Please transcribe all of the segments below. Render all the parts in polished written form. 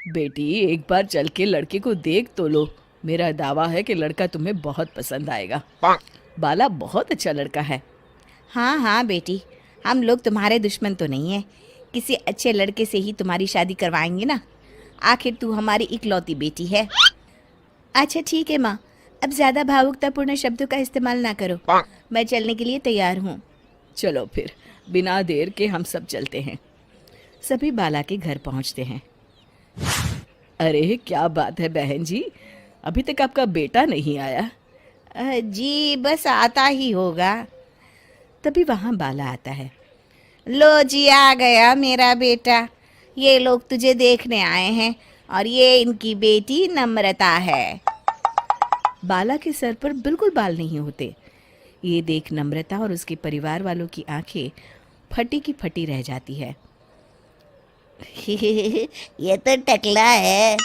बेटी एक बार चल के लड़के को देख तो लो। मेरा दावा है कि लड़का तुम्हें बहुत पसंद आएगा। बाला बहुत अच्छा लड़का है। हाँ हाँ बेटी, हम लोग तुम्हारे दुश्मन तो नहीं है। किसी अच्छे लड़के से ही तुम्हारी शादी करवाएंगे ना। आखिर तू हमारी इकलौती बेटी है। अच्छा ठीक है माँ, अब ज़्यादा भावुकतापूर्ण शब्दों का इस्तेमाल ना करो। मैं चलने के लिए तैयार हूँ। चलो फिर, बिना देर के हम सब चलते हैं। सभी बाला के घर पहुंचते हैं। अरे क्या बात है बहन जी, अभी तक आपका बेटा नहीं आया? जी बस आता ही होगा। तभी वहां बाला आता है। लो जी, आ गया मेरा बेटा। ये लोग तुझे देखने आए हैं और ये इनकी बेटी नम्रता है। बाला के सर पर बिल्कुल बाल नहीं होते। ये देख नम्रता और उसके परिवार वालों की आंखें फटी की फटी रह जाती है। ये तो टकला है।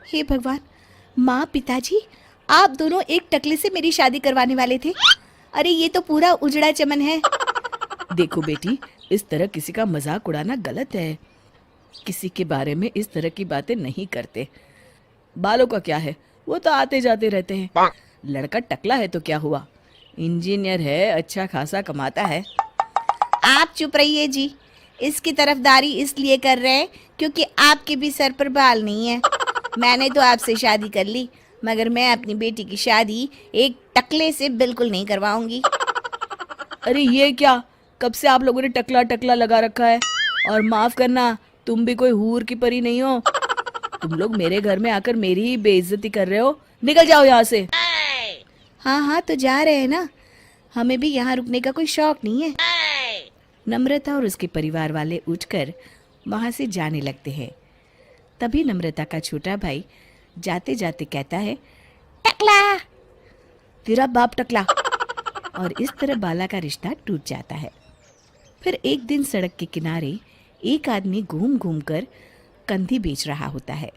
हे भगवान, माँ पिताजी, आप दोनों एक टकले से मेरी शादी करवाने वाले थे। अरे ये तो पूरा उजड़ा चमन है। देखो बेटी, इस तरह किसी का मजाक उड़ाना गलत है। किसी के बारे में इस तरह की बातें नहीं करते। बालों का क्या है, वो तो आते जाते रहते हैं। लड़का टकला है तो क्या हुआ, इंजीनियर है, अच्छा खासा कमाता है। आप चुप रहिए जी। इसकी तरफदारी इसलिए कर रहे हैं क्योंकि आपके भी सर पर बाल नहीं है। मैंने तो आपसे शादी कर ली, मगर मैं अपनी बेटी की शादी एक टकले से बिल्कुल नहीं करवाऊंगी। अरे ये क्या, कब से आप लोगों ने टकला टकला लगा रखा है? और माफ करना, तुम भी कोई हूर की परी नहीं हो। तुम लोग मेरे घर में आकर मेरी ही बेइज्जती कर रहे हो। निकल जाओ यहाँ से। हाँ हाँ तो जा रहे हैं ना, हमें भी यहाँ रुकने का कोई शौक नहीं है। नम्रता और उसके परिवार वाले उठकर वहां से जाने लगते हैं। तभी नम्रता का छोटा भाई जाते जाते कहता है, टकला। तेरा बाप टकला। और इस तरह बाला का रिश्ता टूट जाता है। फिर एक दिन सड़क के किनारे एक आदमी घूम घूम कर कंधी बेच रहा होता है।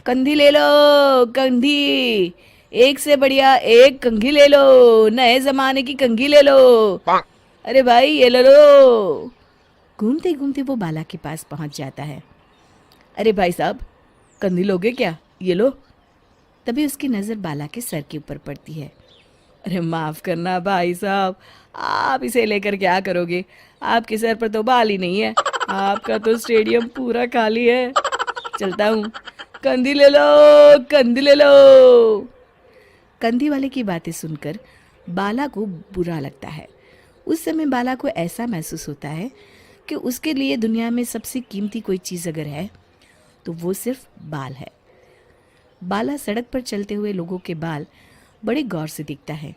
कंधी ले लो, कंधी, एक से बढ़िया एक कंघी ले लो, नए जमाने की कंघी ले लो। अरे भाई ये ले लो। घूमते घूमते वो बाला के पास पहुंच जाता है। अरे भाई साहब, कंधी लोगे क्या? ये लो। तभी उसकी नज़र बाला के सर के ऊपर पड़ती है। अरे माफ़ करना भाई साहब, आप इसे लेकर क्या करोगे? आपके सर पर तो बाल ही नहीं है। आपका तो स्टेडियम पूरा खाली है। चलता हूँ। कंधी ले लो, कंधी ले लो। कंधी वाले की बातें सुनकर बाला को बुरा लगता है। उस समय बाला को ऐसा महसूस होता है कि उसके लिए दुनिया में सबसे कीमती कोई चीज़ अगर है तो वो सिर्फ बाल है। बाला सड़क पर चलते हुए लोगों के बाल बड़े गौर से देखता है।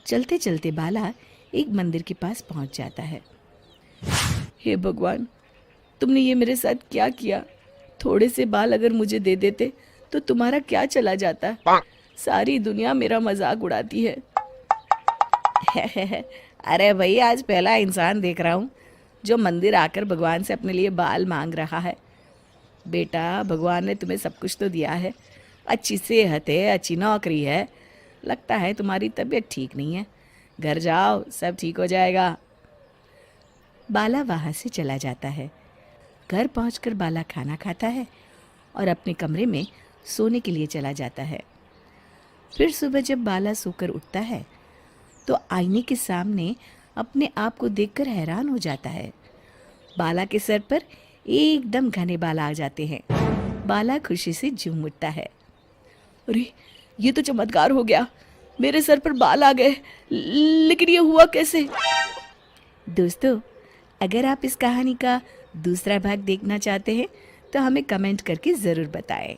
चलते चलते बाला एक मंदिर के पास पहुंच जाता है। हे भगवान, तुमने ये मेरे साथ क्या किया? थोड़े से बाल अगर मुझे दे देते तो तुम्हारा क्या चला जाता? सारी दुनिया मेरा मजाक उड़ाती है। अरे भाई, आज पहला इंसान देख रहा हूँ जो मंदिर आकर भगवान से अपने लिए बाल मांग रहा है। बेटा, भगवान ने तुम्हें सब कुछ तो दिया है। अच्छी सेहत है, अच्छी नौकरी है। लगता है तुम्हारी तबीयत ठीक नहीं है। घर जाओ, सब ठीक हो जाएगा। बाला वहाँ से चला जाता है। घर पहुंचकर बाला खाना खाता है और अपने कमरे में सोने के लिए चला जाता है। फिर सुबह जब बाला सोकर उठता है तो आईने के सामने अपने आप को देखकर हैरान हो जाता है। बाला के सर पर एकदम घने बाल आ जाते हैं। बाला खुशी से झूम उठता है। अरे ये तो चमत्कार हो गया, मेरे सर पर बाल आ गए। लेकिन ये हुआ कैसे? दोस्तों, अगर आप इस कहानी का दूसरा भाग देखना चाहते हैं तो हमें कमेंट करके ज़रूर बताएं।